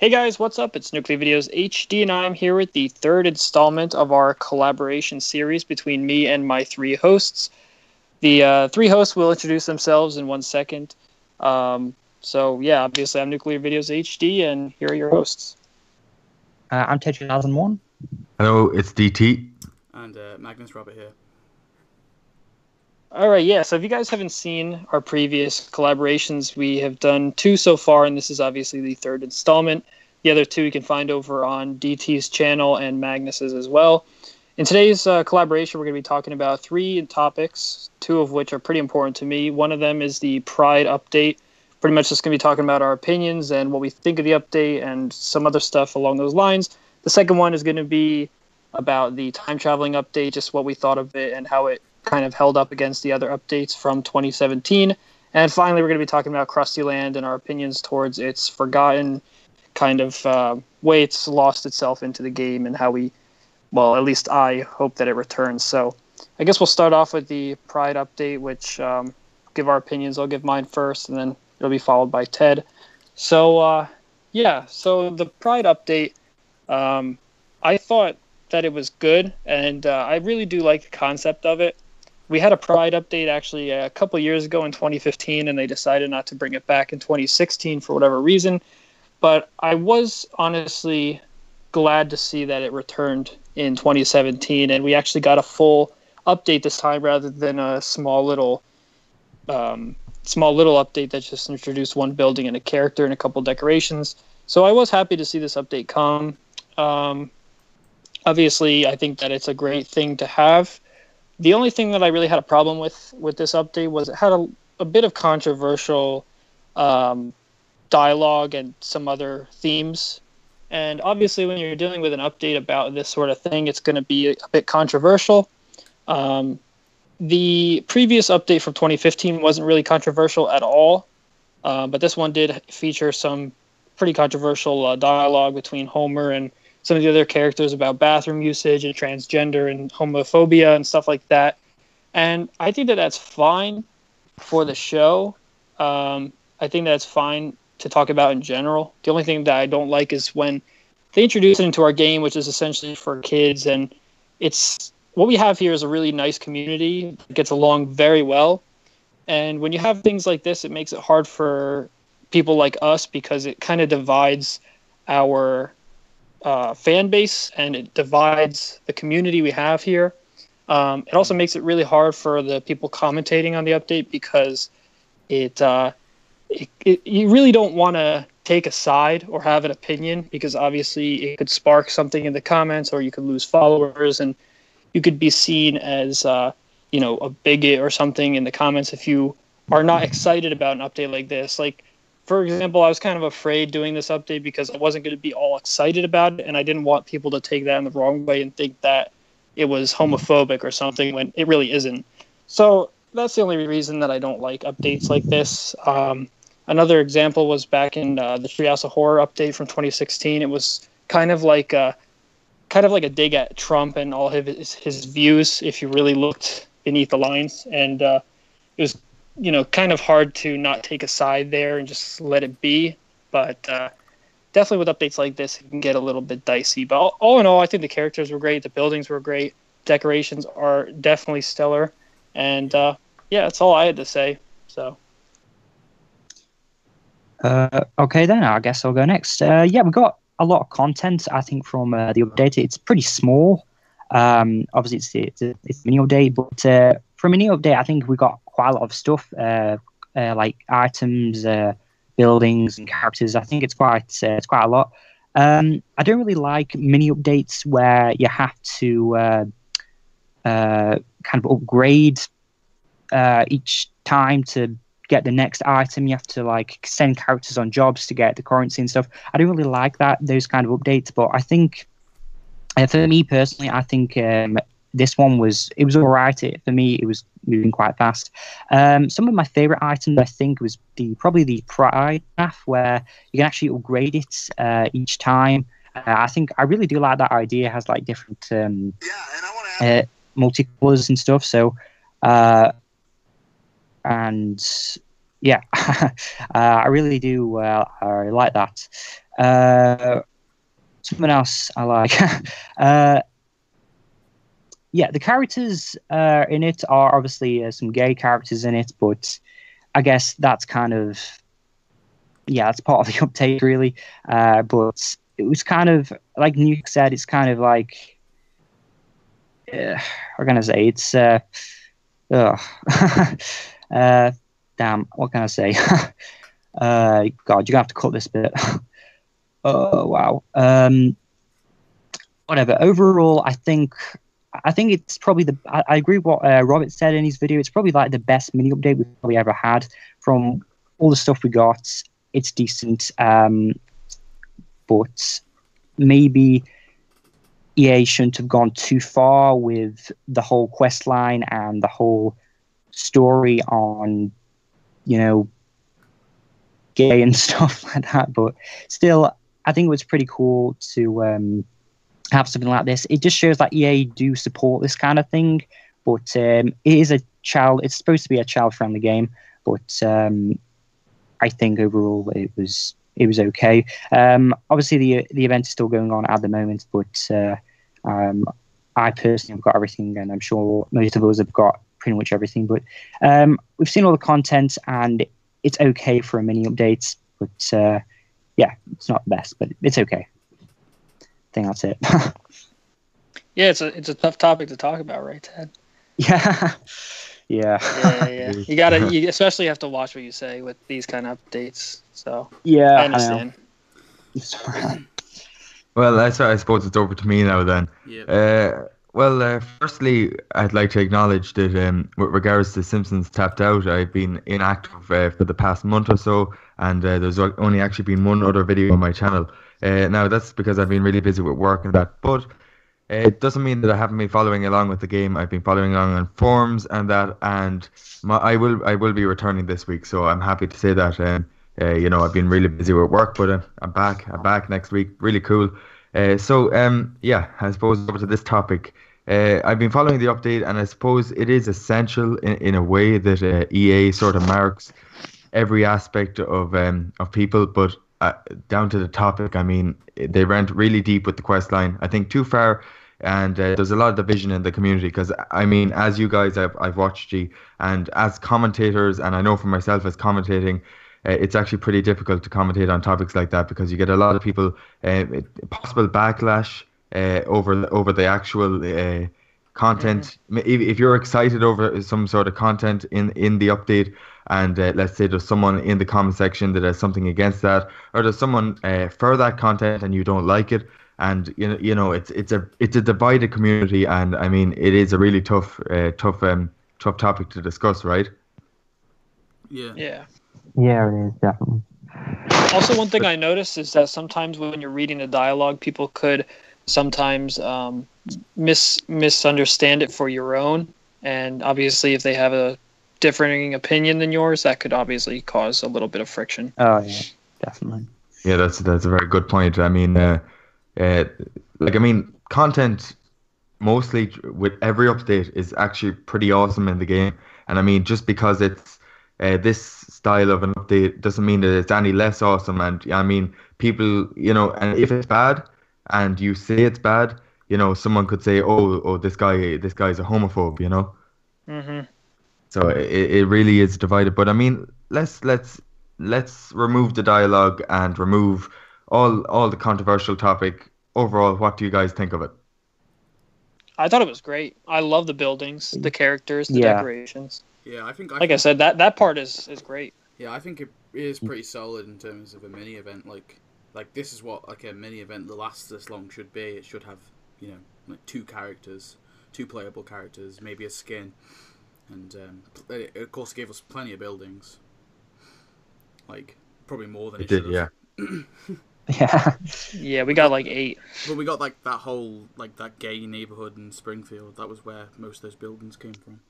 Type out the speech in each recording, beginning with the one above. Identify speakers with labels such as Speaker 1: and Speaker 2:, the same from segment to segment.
Speaker 1: Hey guys, what's up? It's NuclearVideosHD, and I'm here with the third installment of our collaboration series between me and my three hosts. The three hosts will introduce themselves in 1 second. So yeah, obviously I'm NuclearVideosHD, and here are your hosts.
Speaker 2: I'm Ted2001.
Speaker 3: Hello, it's DT.
Speaker 4: And Magnus Robert here.
Speaker 1: Alright, yeah, so if you guys haven't seen our previous collaborations, we have done 2 so far, and this is obviously the third installment. The other 2 you can find over on DT's channel and Magnus's as well. In today's collaboration, we're going to be talking about 3 topics, 2 of which are pretty important to me. One of them is the Pride update. Pretty much just going to be talking about our opinions and what we think of the update and some other stuff along those lines. The second one is going to be about the time traveling update, just what we thought of it and how it kind of held up against the other updates from 2017. And finally, we're going to be talking about Krustyland and our opinions towards its forgotten kind of way it's lost itself into the game and how we, well, at least I hope that it returns. So I guess we'll start off with the Pride update, which give our opinions. I'll give mine first, and then it'll be followed by Ted. So, yeah, so the Pride update, I thought that it was good, and I really do like the concept of it. We had a Pride update actually a couple years ago in 2015, and they decided not to bring it back in 2016 for whatever reason. But I was honestly glad to see that it returned in 2017, and we actually got a full update this time rather than a small little update that just introduced one building and a character and a couple decorations. So I was happy to see this update come. Obviously, I think that it's a great thing to have. The only thing that I really had a problem with this update was it had a bit of controversial dialogue and some other themes. And obviously, when you're dealing with an update about this sort of thing, it's going to be a bit controversial. The previous update from 2015 wasn't really controversial at all, but this one did feature some pretty controversial dialogue between Homer and some of the other characters about bathroom usage and transgender and homophobia and stuff like that. And I think that that's fine for the show. I think that's fine to talk about in general. The only thing that I don't like is when they introduce it into our game, which is essentially for kids. And it's what we have here is a really nice community that gets along very well. And when you have things like this, it makes it hard for people like us because it kind of divides our fan base, and it divides the community we have here. It also makes it really hard for the people commentating on the update because you really don't want to take a side or have an opinion, because obviously it could spark something in the comments, or you could lose followers, and you could be seen as a bigot or something in the comments if you are not excited about an update like this. Like, for example, I was kind of afraid doing this update because I wasn't going to be all excited about it, and I didn't want people to take that in the wrong way and think that it was homophobic or something when it really isn't. So that's the only reason that I don't like updates like this. Another example was back in the Treehouse of Horror update from 2016. It was kind of like a dig at Trump and all his views, if you really looked beneath the lines, and it was kind of hard to not take a side there and just let it be. But definitely with updates like this, it can get a little bit dicey. But all in all, I think the characters were great. The buildings were great. Decorations are definitely stellar. And yeah, that's all I had to say. So.
Speaker 2: Okay, then I guess I'll go next. Yeah, we got a lot of content, I think, from the update. It's pretty small. Obviously, it's a mini update, but for a mini update, I think we got quite a lot of stuff, like items, buildings, and characters. I think it's quite a lot. I don't really like mini updates where you have to kind of upgrade each time to get the next item. You have to like send characters on jobs to get the currency and stuff. I don't really like those kind of updates, but I think for me personally, I think this one was all right. For me, it was moving quite fast. Some of my favorite items, I think, was probably the Pride staff, where you can actually upgrade it each time. I think I really do like that idea. It has like different multicolors and stuff. So and yeah, I really do. I like that. Something else I like. Yeah, the characters in it are obviously some gay characters in it, but I guess that's kind of, yeah, that's part of the update, really. But it was kind of, like Nuke said, it's kind of like, what can I say? It's, damn, what can I say? God, you're going to have to cut this bit. Oh, wow. Whatever. Overall, I think it's probably I agree with what Robert said in his video. It's probably like the best mini update we've probably ever had. From all the stuff we got, it's decent. But maybe EA shouldn't have gone too far with the whole quest line and the whole story on, gay and stuff like that. But still, I think it was pretty cool to have something like this. It just shows that EA do support this kind of thing, but it is it's supposed to be a child-friendly game, but I think overall it was okay. Obviously the event is still going on at the moment, but I personally have got everything, and I'm sure most of us have got pretty much everything, but we've seen all the content and it's okay for a mini update, but yeah, it's not the best, but it's okay. I think that's it.
Speaker 1: Yeah, it's a tough topic to talk about, right, Ted?
Speaker 2: Yeah.
Speaker 1: Yeah. You especially have to watch what you say with these kind of updates. So
Speaker 2: yeah,
Speaker 1: I understand.
Speaker 3: Well, I suppose it's over to me now then.
Speaker 4: Yep.
Speaker 3: Well, firstly, I'd like to acknowledge that with regards to Simpsons Tapped Out, I've been inactive for the past month or so, and there's only actually been one other video on my channel. Now, that's because I've been really busy with work and that, but it doesn't mean that I haven't been following along with the game. I've been following along on forums and that, and I will be returning this week, so I'm happy to say that. I've been really busy with work, but I'm back next week. Really cool. Yeah, I suppose over to this topic. I've been following the update, and I suppose it is essential in a way that EA sort of marks every aspect of people, but down to the topic, I mean, they went really deep with the quest line. I think too far, and there's a lot of division in the community because, I mean, as you guys, I've watched you, and as commentators, and I know for myself as commentating, it's actually pretty difficult to commentate on topics like that because you get a lot of people, possible backlash over the actual content. If you're excited over some sort of content in the update, and let's say there's someone in the comment section that has something against that, or there's someone for that content and you don't like it, and it's a divided community, and I mean it is a really tough topic to discuss, right?
Speaker 1: Yeah.
Speaker 2: Yeah, it is, definitely.
Speaker 1: Also, one thing I noticed is that sometimes when you're reading the dialogue, people could sometimes misunderstand it for your own, and obviously if they have a differing opinion than yours, that could obviously cause a little bit of friction.
Speaker 2: Oh yeah, definitely.
Speaker 3: Yeah, that's a very good point. I mean, content mostly with every update is actually pretty awesome in the game, and I mean, just because it's this style of an update doesn't mean that it's any less awesome. And I mean, people, and if it's bad, and you say it's bad, someone could say, oh, this guy's a homophobe,
Speaker 1: Mm-hmm.
Speaker 3: So it really is divided. But I mean, let's remove the dialogue and remove all the controversial topic. Overall, what do you guys think of it?
Speaker 1: I thought it was great. I love the buildings, the characters, the decorations.
Speaker 4: Yeah, I think
Speaker 1: I said, that part is great.
Speaker 4: Yeah, I think it is pretty solid in terms of a mini event. Like this is what a mini event that lasts this long should be. It should have like two playable characters, maybe a skin, and it of course gave us plenty of buildings. Like probably more than it did.
Speaker 3: Yeah.
Speaker 1: Yeah, we got like 8.
Speaker 4: But we got like that whole that gay neighborhood in Springfield. That was where most of those buildings came from.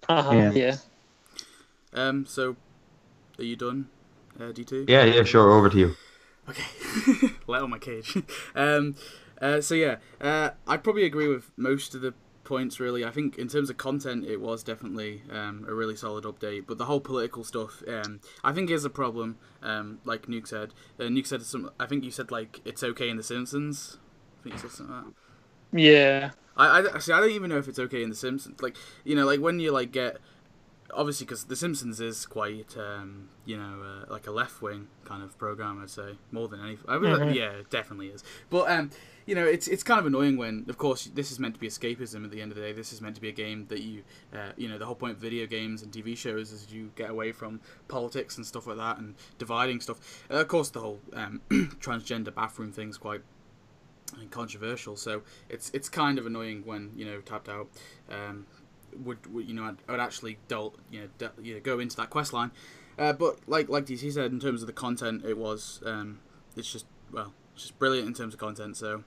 Speaker 1: Yeah.
Speaker 4: So, are you done, D2?
Speaker 3: Yeah, sure. Over to you.
Speaker 4: Okay, let on my cage. So yeah, I probably agree with most of the points, really. I think in terms of content, it was definitely a really solid update. But the whole political stuff, I think, is a problem. Like Nuke said, I think you said like it's okay in The Simpsons. I think you said something like that.
Speaker 1: Yeah.
Speaker 4: I don't even know if it's okay in The Simpsons. Like, you know, like when you like get, obviously, because The Simpsons is quite, like a left-wing kind of program, I'd say, more than anything. Yeah, it definitely is. But, you know, it's kind of annoying when, of course, this is meant to be escapism at the end of the day. This is meant to be a game that you, the whole point of video games and TV shows is you get away from politics and stuff like that and dividing stuff. Of course, the whole transgender bathroom thing's quite controversial, so it's kind of annoying when, you know, Tapped Out would I'd actually go into that quest line, but like DC said, in terms of the content, it was it's just brilliant in terms of content. So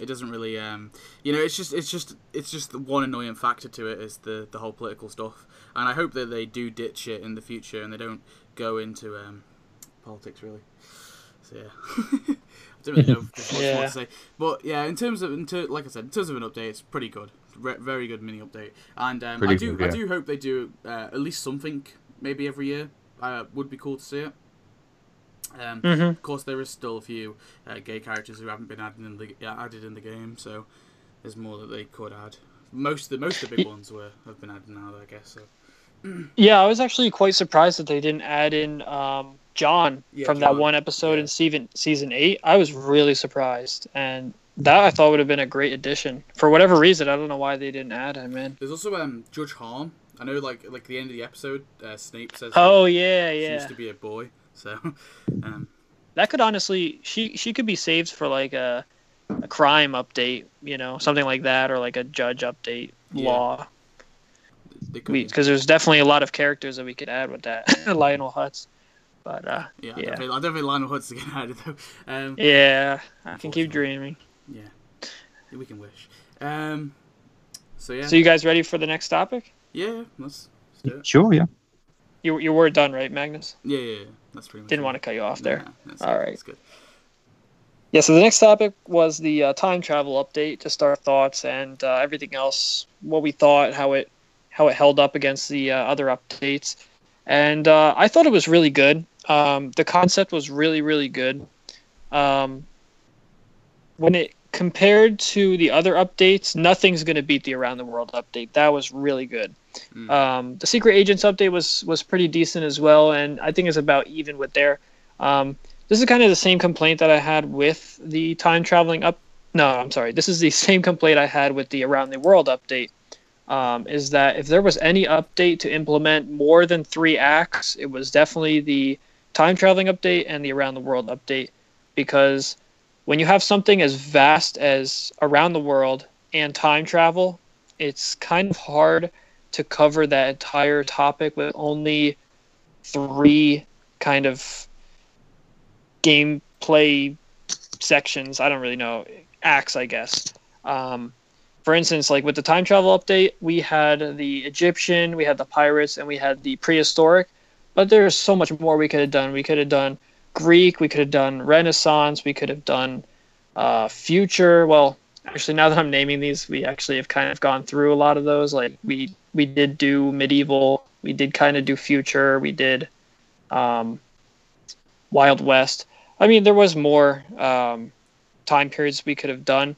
Speaker 4: it doesn't really it's just the one annoying factor to it is the whole political stuff, and I hope that they do ditch it in the future and they don't go into politics really. So yeah. I don't really know if there's much more to say, but yeah, like I said, in terms of an update, it's pretty good, very good mini update, and I do hope they do at least something maybe every year. Would be cool to see it. Of course, there is still a few gay characters who haven't been added in the game, so there's more that they could add. Most of the big ones have been added now, I guess. So.
Speaker 1: Yeah, I was actually quite surprised that they didn't add in John from that one episode in season 8. I was really surprised, and that I thought would have been a great addition. For whatever reason, I don't know why they didn't add him in.
Speaker 4: There's also Judge Harm. I know, like the end of the episode, Snape says.
Speaker 1: Oh yeah,
Speaker 4: she used to be a boy, so.
Speaker 1: That could honestly, she could be saved for like a crime update, you know, something like that, or like a judge update law. Because there's definitely a lot of characters that we could add with that. Lionel Hutz. But I don't think Lionel Hutz is getting added though. Yeah, I can keep dreaming.
Speaker 4: Yeah, we can wish. So
Speaker 1: So you guys ready for the next topic?
Speaker 4: Yeah, let's do it.
Speaker 2: Sure, yeah.
Speaker 1: You were done, right, Magnus?
Speaker 4: Yeah. That's pretty much.
Speaker 1: Didn't want to cut you off there.
Speaker 4: All right. That's good.
Speaker 1: Yeah, so the next topic was the time travel update, just our thoughts and everything else, what we thought, how it held up against the other updates. And I thought it was really good. The concept was really, really good. When it compared to the other updates, nothing's going to beat the Around the World update. That was really good. The Secret Agents update was pretty decent as well, and I think it's about even with there. This is kind of the same complaint that I had with the time traveling this is the same complaint I had with the Around the World update. Is that if there was any update to implement more than 3 acts, it was definitely the time traveling update and the Around the World update, because when you have something as vast as Around the World and time travel, it's kind of hard to cover that entire topic with only 3 kind of gameplay sections. I don't really know, acts, I guess. For instance, like with the time travel update, we had the Egyptian, we had the pirates, and we had the prehistoric. But there's so much more we could have done. We could have done Greek, we could have done Renaissance, we could have done future. Well, actually, now that I'm naming these, we actually have kind of gone through a lot of those. Like we did do medieval, we did kind of do future, we did Wild West. I mean, there was more time periods we could have done.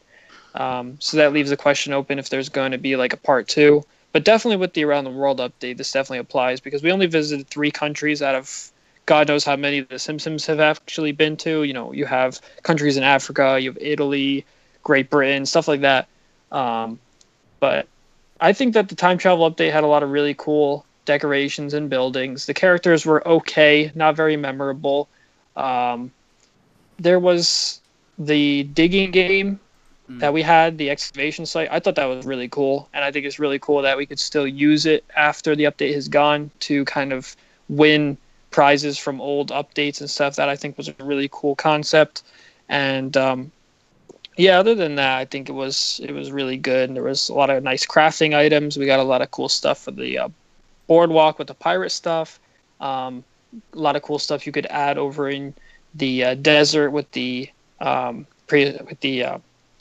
Speaker 1: So that leaves the question open if there's going to be like a part 2. But definitely with the Around the World update, this definitely applies, because we only visited 3 countries out of God knows how many the Simpsons have actually been to. You know, you have countries in Africa, you have Italy, Great Britain, stuff like that. But I think that the time travel update had a lot of really cool decorations and buildings. The characters were okay, not very memorable. There was the digging game that we had, the excavation site. I thought that was really cool, and I think it's really cool that we could still use it after the update has gone to kind of win prizes from old updates and stuff. That I think was a really cool concept. And other than that, I think it was really good, and there was a lot of nice crafting items. We got a lot of cool stuff for the boardwalk with the pirate stuff. A lot of cool stuff you could add over in the desert with the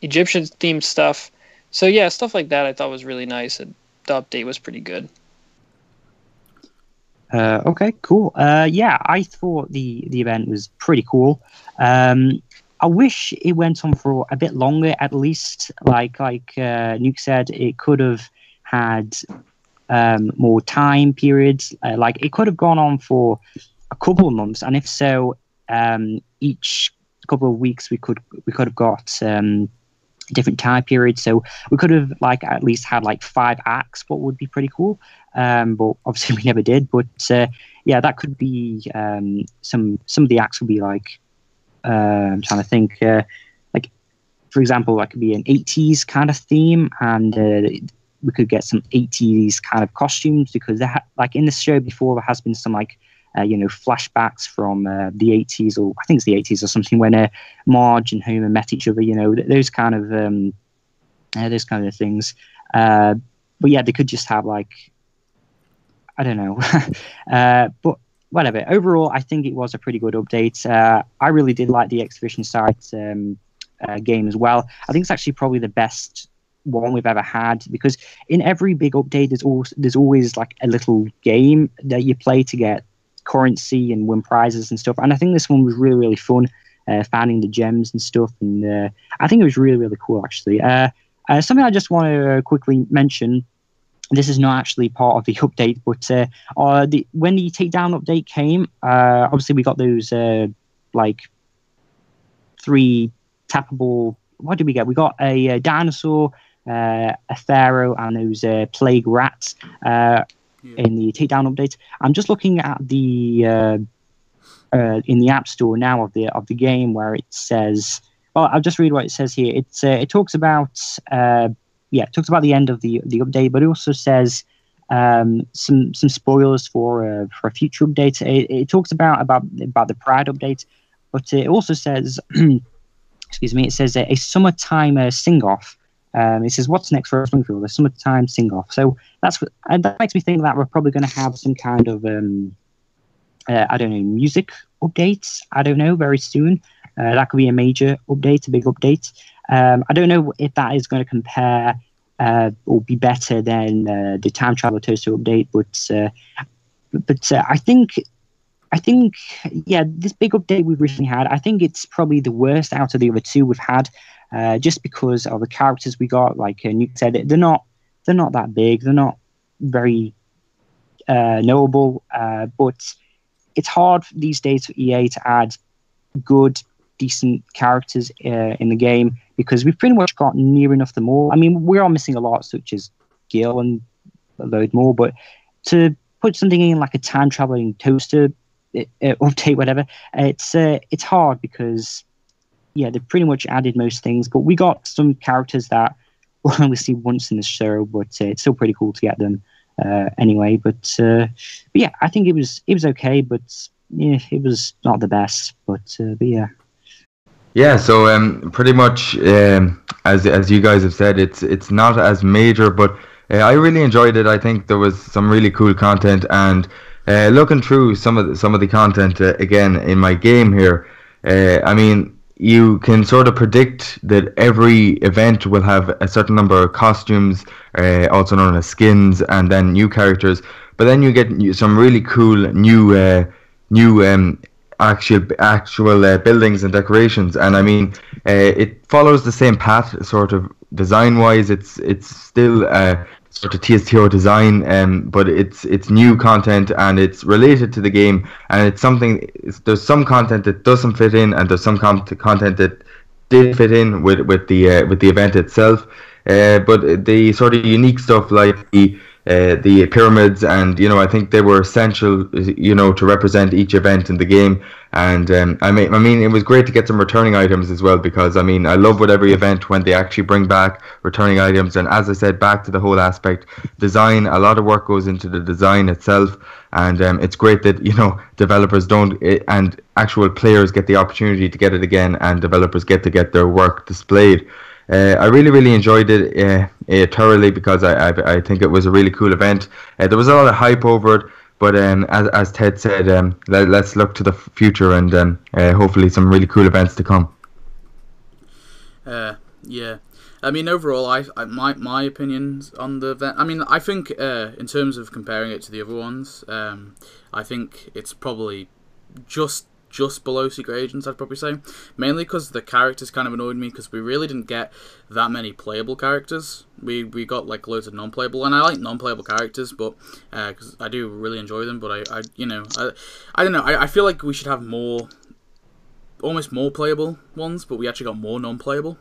Speaker 1: Egyptian themed stuff. So yeah, stuff like that I thought was really nice, and the update was pretty good.
Speaker 2: Okay, cool. Yeah, I thought the event was pretty cool. I wish it went on for a bit longer, at least. Like Nuke said, it could have had more time periods. Like it could have gone on for a couple of months, and if so, each couple of weeks we could have got different time periods. So we could have like at least had like 5 acts, what would be pretty cool. But obviously we never did. But yeah, that could be some of the acts would be like. I'm trying to think. Like, for example, like could be an 80s kind of theme, and we could get some 80s kind of costumes because like in the show before there has been some like flashbacks from the 80s, or I think it's the 80s or something, when Marge and Homer met each other. Those kind of things. But yeah, they could just have like I don't know, but. Whatever. Overall, I think it was a pretty good update. I really did like the exhibition site game as well. I think it's actually probably the best one we've ever had, because in every big update, there's always like a little game that you play to get currency and win prizes and stuff. And I think this one was really, really fun, finding the gems and stuff. And I think it was really, really cool, actually. Something I just want to quickly mention. This is not actually part of the update, but when the takedown update came, obviously we got those like 3 tappable. What did we get? We got a dinosaur, a pharaoh, and those plague rats in the takedown update. I'm just looking at the in the App Store now of the game, where it says. Well, I'll just read what it says here. It talks about. It talks about the end of the update, but it also says some spoilers for a future update. It talks about the Pride update, but it also says, excuse me, it says a summertime sing-off. It says what's next for Springfield, a summertime sing-off. So that makes me think that we're probably going to have some kind of I don't know, music updates. I don't know, very soon. That could be a major update, a big update. I don't know if that is going to compare or be better than the Time Traveler Toaster update, but I think yeah, this big update we've recently had, I think it's probably the worst out of the other 2 we've had, just because of the characters we got. Like Nuke said, they're not that big, they're not very knowable, but it's hard these days for EA to add good, decent characters in the game, because we've pretty much got near enough them all. I mean, we are missing a lot, such as Gil and a load more, but to put something in like a time traveling toaster update, whatever, it's hard, because yeah, they've pretty much added most things, but we got some characters that we'll only see once in the show, but it's still pretty cool to get them anyway. But yeah, I think it was okay, but yeah, it was not the best, but yeah.
Speaker 3: Yeah, so pretty much as you guys have said, it's not as major, but I really enjoyed it. I think there was some really cool content, and looking through some of the content again in my game here, I mean, you can sort of predict that every event will have a certain number of costumes, also known as skins, and then new characters. But then you get some really cool new actual buildings and decorations, and I mean, it follows the same path, sort of design wise. It's still sort of TSTO design, but it's new content, and it's related to the game, and it's something. There's some content that doesn't fit in, and there's some content that did fit in with the event itself. But the sort of unique stuff like the pyramids, and I think they were essential, to represent each event in the game. And I mean, it was great to get some returning items as well, because I mean, I love with every event when they actually bring back returning items. And as I said, back to the whole aspect design, a lot of work goes into the design itself, and it's great that developers don't and actual players get the opportunity to get it again, and developers get to get their work displayed. I really enjoyed it thoroughly, because I think it was a really cool event. There was a lot of hype over it, but as Ted said, let's look to the future, and hopefully some really cool events to come.
Speaker 4: Yeah, I mean, overall, my opinions on the event. I mean, I think in terms of comparing it to the other ones, I think it's probably just below Secret Agents, I'd probably say. Mainly because the characters kind of annoyed me, because we really didn't get that many playable characters. We got like loads of non-playable, and I like non-playable characters, but because I do really enjoy them. But I don't know. I feel like we should have almost more playable ones, but we actually got more non-playable.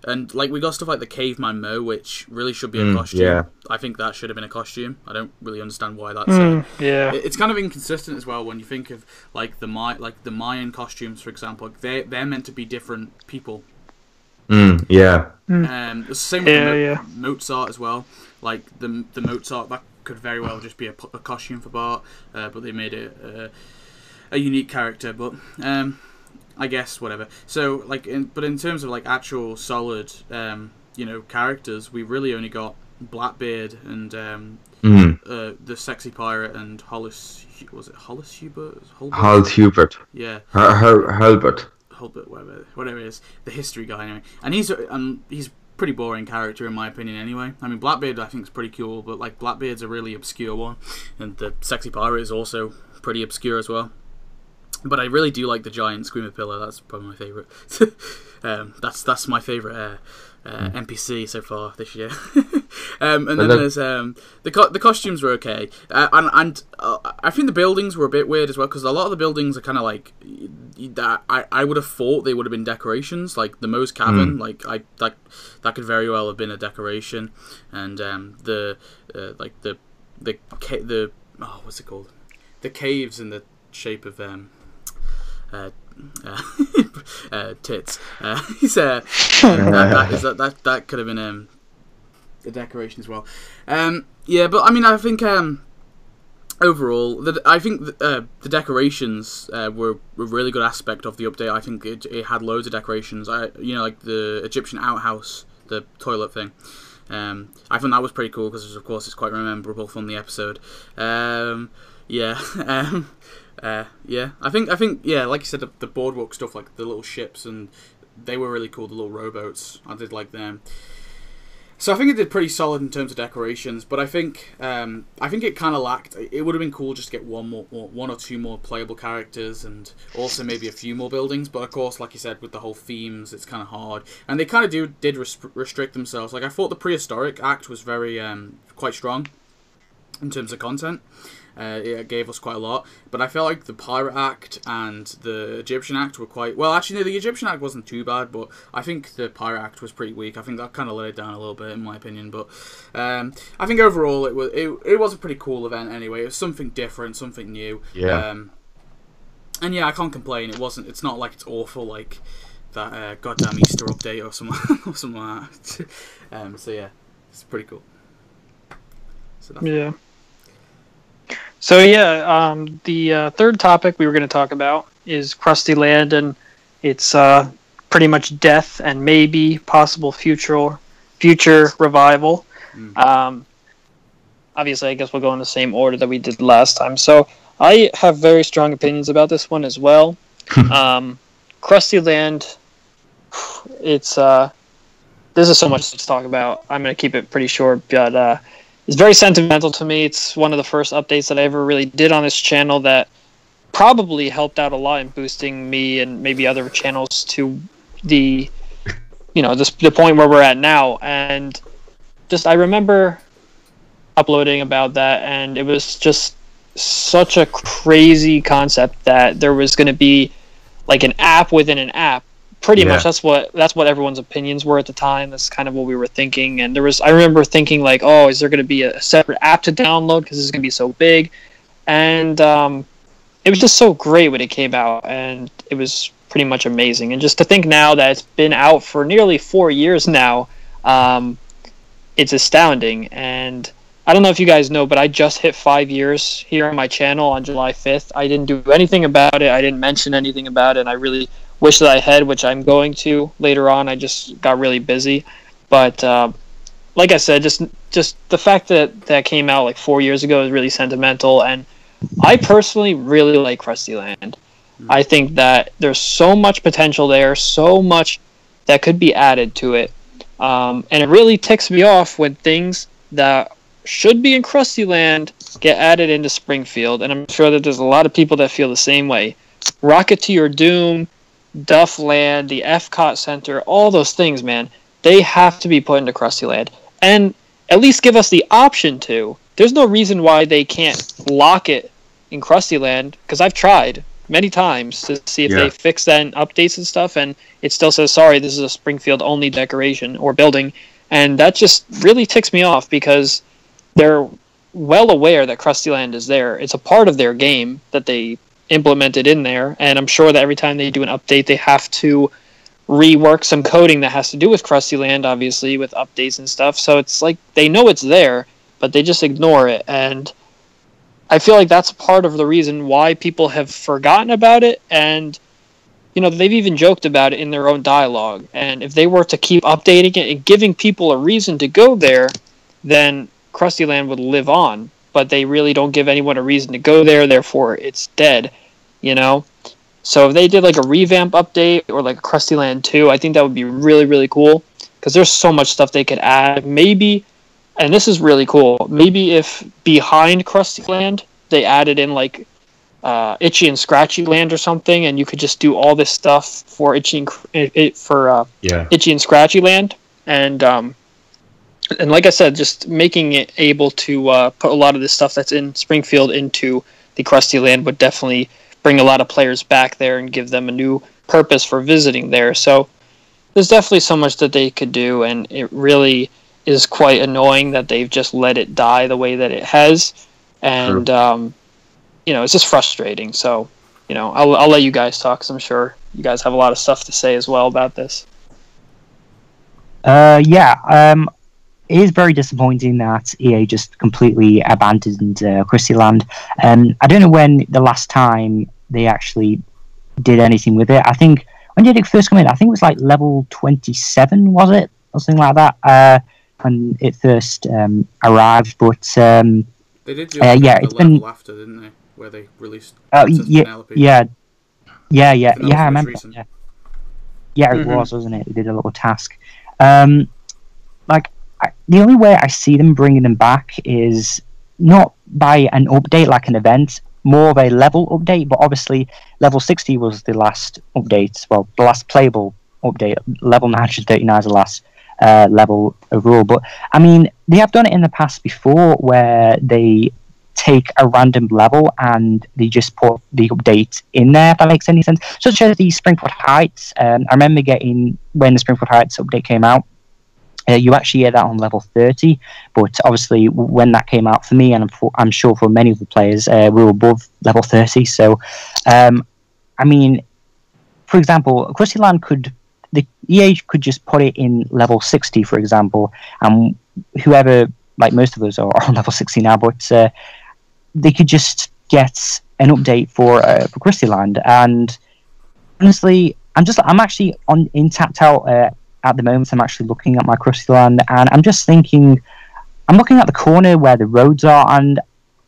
Speaker 4: And like we got stuff like the Caveman Mo, which really should be a costume.
Speaker 3: Yeah.
Speaker 4: I think that should have been a costume. I don't really understand why that's.
Speaker 1: Yeah.
Speaker 4: It's kind of inconsistent as well when you think of like the Mayan costumes, for example. They're meant to be different people.
Speaker 3: Yeah.
Speaker 4: It's the same with Mozart as well. Like the Mozart, that could very well just be a costume for Bart, but they made it a unique character. But I guess whatever. So like, but in terms of like actual solid, characters, we really only got Blackbeard and the sexy pirate and Hollis. Was it Hollis Hubert?
Speaker 3: Hollis Hubert.
Speaker 4: Yeah.
Speaker 3: Hulbert.
Speaker 4: Hulbert, whatever it is, the history guy anyway. And he's a pretty boring character in my opinion anyway. I mean, Blackbeard I think is pretty cool, but like Blackbeard's a really obscure one, and the sexy pirate is also pretty obscure as well. But I really do like the giant Screamer Pillar. That's probably my favourite. That's my favourite NPC so far this year. And then there's the costumes were okay, and I think the buildings were a bit weird as well, because a lot of the buildings are kind of like that. I would have thought they would have been decorations, like the Moe's Cavern. Like that could very well have been a decoration, and what's it called? The caves in the shape of tits. That could have been a decoration as well. Yeah, but I mean, I think overall, the decorations were a really good aspect of the update. I think it had loads of decorations. Like the Egyptian outhouse, the toilet thing. I thought that was pretty cool because, of course, it's quite memorable from the episode. Yeah, I think, like you said, the boardwalk stuff, like the little ships, and they were really cool. The little rowboats, I did like them. So I think it did pretty solid in terms of decorations, but I think it kind of lacked. It would have been cool just to get one or two more playable characters, and also maybe a few more buildings. But of course, like you said, with the whole themes, it's kind of hard, and they kind of did restrict themselves. Like I thought the prehistoric act was very quite strong in terms of content. It gave us quite a lot, but I felt like the Pirate Act and the Egyptian Act were quite... Well, actually, no, the Egyptian Act wasn't too bad, but I think the Pirate Act was pretty weak. I think that kind of let it down a little bit, in my opinion, but I think overall it was a pretty cool event anyway. It was something different, something new.
Speaker 3: Yeah.
Speaker 4: And yeah, I can't complain. It's not like it's awful, like that goddamn Easter update or something like that. So yeah, it's pretty cool. So that's
Speaker 1: yeah. So yeah, the third topic we were going to talk about is Krustyland, and it's pretty much death and maybe possible future revival. Obviously, I guess we'll go in the same order that we did last time. So I have very strong opinions about this one as well. Krustyland, it's there's so much to talk about. I'm going to keep it pretty short, but it's very sentimental to me. It's one of the first updates that I ever really did on this channel that probably helped out a lot in boosting me and maybe other channels to the point where we're at now. And just I remember uploading about that, and it was just such a crazy concept that there was going to be like an app within an app. Pretty much that's what everyone's opinions were at the time. That's kind of what we were thinking. And I remember thinking like, oh, is there going to be a separate app to download because it's going to be so big? And it was just so great when it came out, and it was pretty much amazing. And just to think now that it's been out for nearly 4 years now, it's astounding. And I don't know if you guys know, but I just hit 5 years here on my channel on July 5th. I didn't do anything about it. I didn't mention anything about it. And I really wish that I had, which I'm going to later on. I just got really busy. But like I said, just the fact that came out like 4 years ago is really sentimental. And I personally really like Krustyland. I think that there's so much potential there, so much that could be added to it. And it really ticks me off when things that should be in Krustyland get added into Springfield, and I'm sure that there's a lot of people that feel the same way. Rocketeer Doom, Duffland, the Epcot Center, all those things, man, they have to be put into Krustyland. And at least give us the option to. There's no reason why they can't lock it in Krustyland, because I've tried many times to see if they fix that in updates and stuff, and it still says, sorry, this is a Springfield-only decoration or building. And that just really ticks me off, because they're well aware that Krustyland is there. It's a part of their game that they implemented in there, and I'm sure that every time they do an update, they have to rework some coding that has to do with Krustyland, obviously, with updates and stuff. So it's like they know it's there, but they just ignore it. And I feel like that's part of the reason why people have forgotten about it, and you know, they've even joked about it in their own dialogue. And if they were to keep updating it and giving people a reason to go there, then Krustyland would live on. But they really don't give anyone a reason to go there, therefore it's dead, you know? So if they did like a revamp update or like a Krustyland 2, I think that would be really, really cool, because there's so much stuff they could add. Maybe, and this is really cool, maybe if behind Krustyland they added in like Itchy and Scratchy Land or something, and you could just do all this stuff for Itchy and Scratchy Land, and like I said, just making it able to put a lot of this stuff that's in Springfield into the Krustyland would definitely bring a lot of players back there and give them a new purpose for visiting there. So there's definitely so much that they could do, and it really is quite annoying that they've just let it die the way that it has. And, you know, it's just frustrating. So, you know, I'll let you guys talk, because I'm sure you guys have a lot of stuff to say as well about this.
Speaker 2: It is very disappointing that EA just completely abandoned Krustyland. I don't know when the last time they actually did anything with it. I think, when did it first come in? I think it was like level 27, was it? Or something like that, when it first arrived. But
Speaker 4: they did do it's been after, didn't they? Where they released Penelope.
Speaker 2: I remember. It was, wasn't it? They did a little task. The only way I see them bringing them back is not by an update like an event, more of a level update. But obviously, level 60 was the last update. Well, the last playable update. Level 939 is the last level overall. But I mean, they have done it in the past before, where they take a random level and they just put the update in there, if that makes any sense. Such as the Springfield Heights. I remember getting, when the Springfield Heights update came out, you actually get that on level 30, but obviously when that came out for me, and I'm sure for many of the players, we were above level 30. So, I mean, for example, Krustyland the EA could just put it in level 60, for example, and whoever, like most of us are on level 60 now, but they could just get an update for Krustyland. And honestly, I'm actually in tapped out. At the moment, I'm actually looking at my Krustyland, and I'm just thinking, I'm looking at the corner where the roads are, and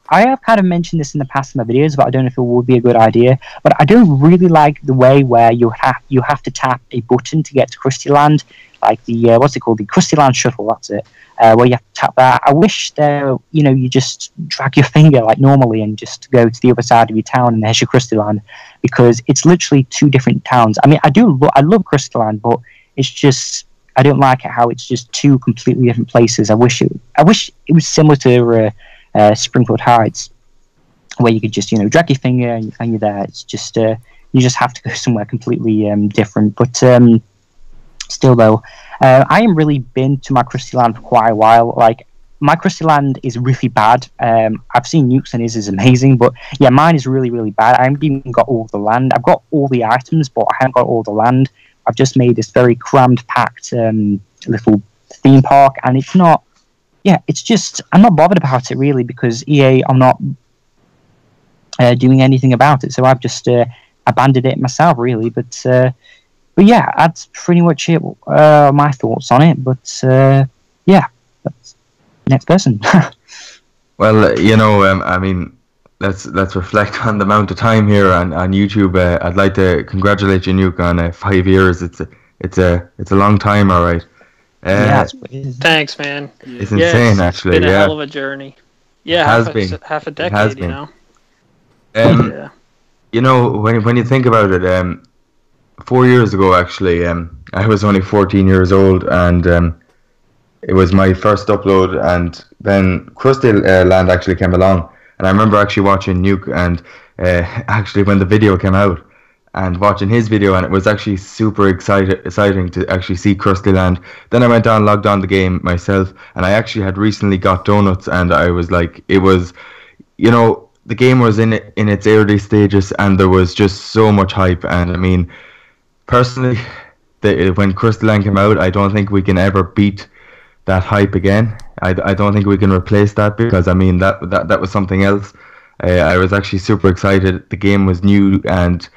Speaker 2: I have kind of mentioned this in the past in my videos, but I don't know if it would be a good idea. But I don't really like the way where you have to tap a button to get to Krustyland, like the what's it called, the Krustyland shuttle. That's it. Where you have to tap that. I wish you just drag your finger like normally and just go to the other side of your town, and there's your Krustyland, because it's literally two different towns. I mean, I love Krustyland, but it's just, I don't like it how it's just two completely different places. I wish it was similar to Springfield Heights, where you could just drag your finger and you're there. It's just you just have to go somewhere completely different. But still though, I haven't really been to my Krustyland for quite a while. Like, my Krustyland is really bad. I've seen Nukes, and his is amazing, but yeah, mine is really, really bad. I haven't even got all the land. I've got all the items, but I haven't got all the land. I've just made this very crammed, packed little theme park, and it's not. Yeah, it's just, I'm not bothered about it really, because EA are not doing anything about it. So I've just abandoned it myself, really. But yeah, that's pretty much it. My thoughts on it. But yeah, that's next person.
Speaker 3: Well, I mean, let's reflect on the amount of time here on YouTube. I'd like to congratulate you, Nuke, on 5 years. It's a long time, all right.
Speaker 2: Yeah,
Speaker 1: Thanks, man.
Speaker 3: It's insane, actually.
Speaker 1: It's been a hell of a journey. Yeah, half a decade, you know.
Speaker 3: Yeah. You know, when you think about it, 4 years ago, actually, I was only 14 years old, and it was my first upload, and then Krustyland actually came along, and I remember actually watching Nuke, and actually when the video came out, and watching his video, and it was actually super exciting to actually see Krustyland. Then I went on, logged on the game myself, and I actually had recently got donuts, and I was like, it was, you know, the game was in its early stages, and there was just so much hype, and I mean, personally, when Krustyland came out, I don't think we can ever beat that hype again. I don't think we can replace that, because I mean that was something else. I was actually super excited. The game was new, and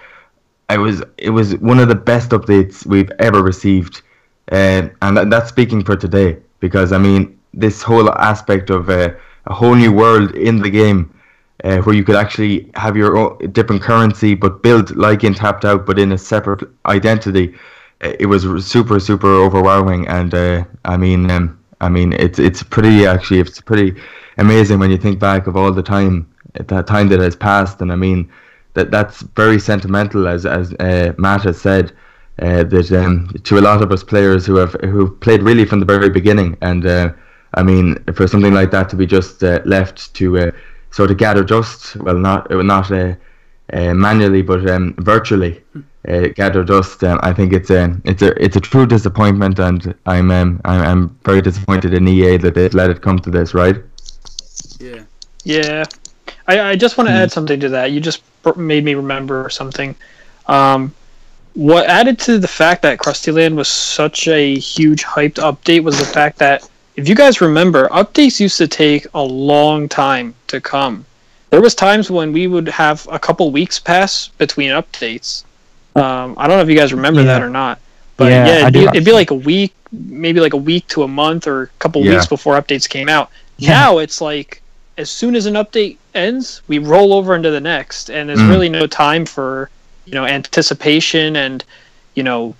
Speaker 3: it was one of the best updates we've ever received, and that's speaking for today, because I mean this whole aspect of a whole new world in the game, where you could actually have your own different currency but build like in Tapped Out but in a separate identity. It was super overwhelming, and I mean it's pretty amazing when you think back of all the time that has passed, and I mean that's very sentimental, as Matt has said, that to a lot of us players who've played really from the very beginning, and I mean, for something like that to be just left to sort of gather dust, well, not manually, but virtually gather dust. I think it's a true disappointment, and I'm very disappointed in EA that they've let it come to this, right?
Speaker 1: Yeah. I just want to add something to that. You just made me remember something. What added to the fact that Krustyland was such a huge hyped update was the fact that, if you guys remember, updates used to take a long time to come. There was times when we would have a couple weeks pass between updates. I don't know if you guys remember that or not. But it'd be like a week, maybe like a week to a month, or a couple weeks before updates came out. Now it's like, as soon as an update ends, we roll over into the next, and there's really no time for, anticipation and,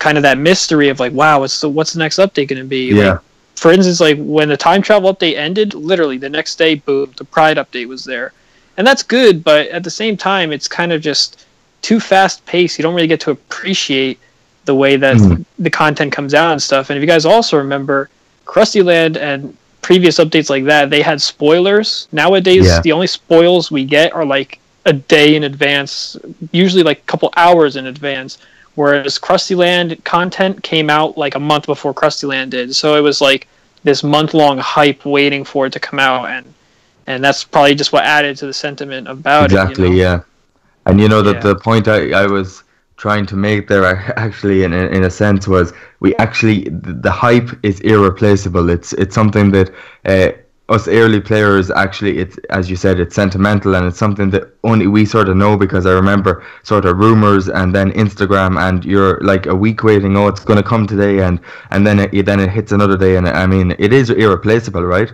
Speaker 1: kind of that mystery of like, wow, what's the next update going to be? Like, for instance, like when the time travel update ended, literally the next day, boom, the Pride update was there. And that's good, but at the same time, it's kind of just too fast paced. You don't really get to appreciate the way that the content comes out and stuff. And if you guys also remember, Krustyland and previous updates like that, they had spoilers. Nowadays, the only spoils we get are like a day in advance, usually like a couple hours in advance. Whereas Krustyland content came out like a month before Krustyland did. So it was like this month-long hype waiting for it to come out, and that's probably just what added to the sentiment about it.
Speaker 3: Exactly, yeah. And the point I was trying to make there, actually, in a sense, was the hype is irreplaceable. It's something that us early players, actually, it's, as you said, it's sentimental, and it's something that only we sort of know, because I remember sort of rumors, and then Instagram, and you're like a week waiting, it's going to come today, and then it hits another day, and I mean, it is irreplaceable, right?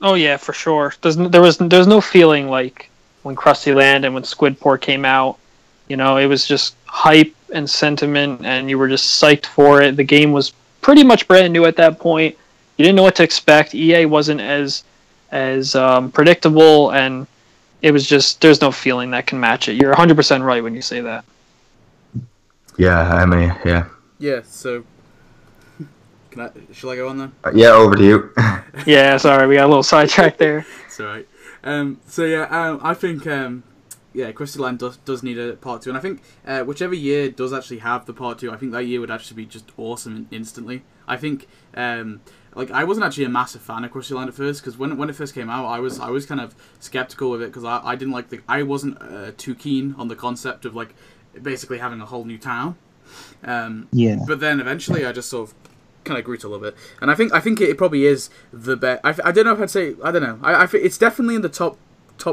Speaker 1: Oh yeah, for sure. There's no feeling like when Krustyland and when Squidport came out. It was just hype and sentiment, and you were just psyched for it. The game was pretty much brand new at that point. You didn't know what to expect. EA wasn't as predictable, and it was just, there's no feeling that can match it. You're 100% right when you say that.
Speaker 3: Yeah, I mean, yeah.
Speaker 4: Yeah, so shall I go on then?
Speaker 3: Yeah, over to you.
Speaker 1: Yeah, sorry, we got a little sidetracked there.
Speaker 4: It's alright. I think Krustyland does need a part 2, and I think whichever year does actually have the part 2, I think that year would actually be just awesome instantly. I think I wasn't actually a massive fan of Krustyland at first, because when it first came out, I was kind of skeptical of it, because I didn't I wasn't too keen on the concept of like basically having a whole new town. But then eventually I just sort of kind of grew to love it, and I think it probably is the best. I don't know if I'd say, I don't know. I think it's definitely in the top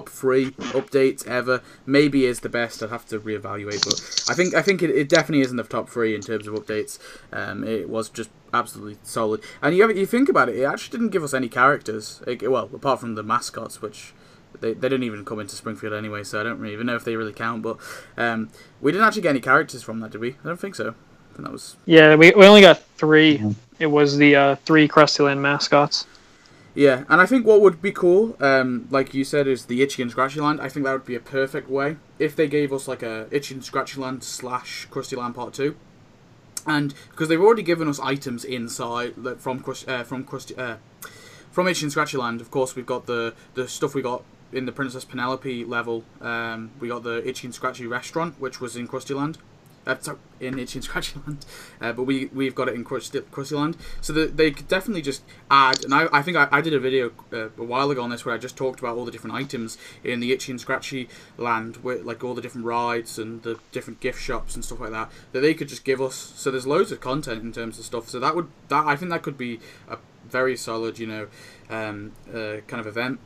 Speaker 4: 3 updates ever. Maybe is the best. I'd have to reevaluate, but I think it definitely is in the top 3 in terms of updates. It was just absolutely solid, and you think about it, it actually didn't give us any characters. Well, apart from the mascots, which they didn't even come into Springfield anyway, so I don't really even know if they really count. But we didn't actually get any characters from that, did we? I don't think so. And that was...
Speaker 1: Yeah, we only got 3. It was the 3 Krustyland mascots.
Speaker 4: Yeah, and I think what would be cool, like you said, is the Itchy and Scratchy Land. I think that would be a perfect way if they gave us like a Itchy and Scratchy Land / Krustyland Part 2. And because they've already given us items inside from Itchy and Scratchy Land. Of course, we've got the stuff we got in the Princess Penelope level. We got the Itchy and Scratchy restaurant, which was in Krustyland. In Itchy and Scratchy Land, but we've got it in Krustyland. So they could definitely just add, and I think I did a video a while ago on this where I just talked about all the different items in the Itchy and Scratchy Land, with like all the different rides and the different gift shops and stuff like that they could just give us. So there's loads of content in terms of stuff. So I think that could be a very solid, kind of event.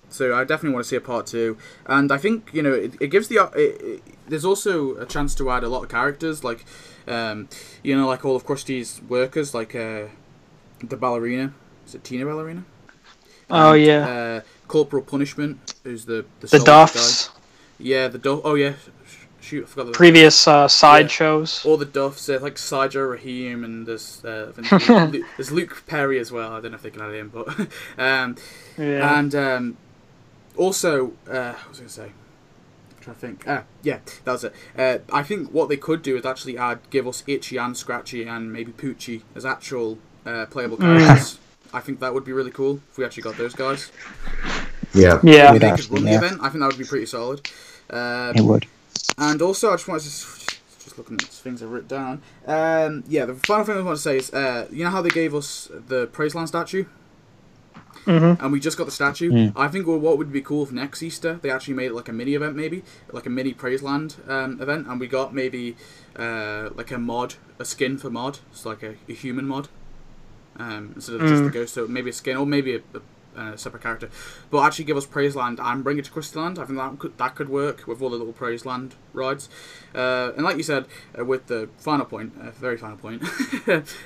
Speaker 4: So I definitely want to see a part 2, and I think it gives there's also a chance to add a lot of characters, like like all of Krusty's workers, like the ballerina. Is it Tina Ballerina?
Speaker 1: Oh yeah.
Speaker 4: Corporal Punishment, who's the
Speaker 1: Duffs.
Speaker 4: Guy. Yeah, the Duff. Oh yeah. Shoot, I forgot the
Speaker 1: previous side shows.
Speaker 4: All the Duffs, like Sidra Raheem, and there's Luke Perry as well. I don't know if they can add him, but
Speaker 1: yeah.
Speaker 4: And also, what was I going to say? I'm trying to think. Yeah, that was it. I think what they could do is actually give us Itchy and Scratchy and maybe Poochie as actual playable characters. I think that would be really cool if we actually got those guys.
Speaker 3: Yeah.
Speaker 1: Yeah.
Speaker 4: They could run the event. I think that would be pretty solid.
Speaker 2: It would.
Speaker 4: And also, I just wanted to just looking at things I've written down. Yeah, the final thing I want to say is, you know how they gave us the Praiseland statue?
Speaker 1: Mm-hmm.
Speaker 4: And we just got the statue. I think what would be cool for next Easter, they actually made it like a mini event, maybe like a mini Praiseland event, and we got maybe like a skin for mod, so like a human mod, instead of just the ghost. So maybe a skin or maybe a separate character, but actually give us Praiseland and bring it to Krustyland. I think that could work with all the little Praiseland rides. And like you said, with the final point, very final point,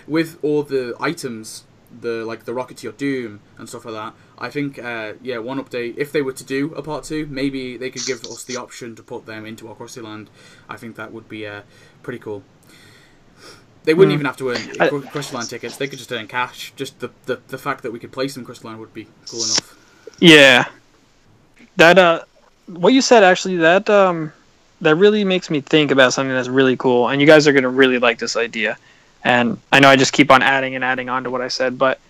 Speaker 4: with all the items. The Rocketeer Doom and stuff like that. I think one update, if they were to do a part 2, maybe they could give us the option to put them into our Krustyland. I think that would be pretty cool. They wouldn't even have to earn Krustyland tickets. They could just earn cash. Just the fact that we could place in Krustyland would be cool enough.
Speaker 1: Yeah. That what you said actually, that really makes me think about something that's really cool, and you guys are gonna really like this idea. And I know I just keep on adding and adding on to what I said, but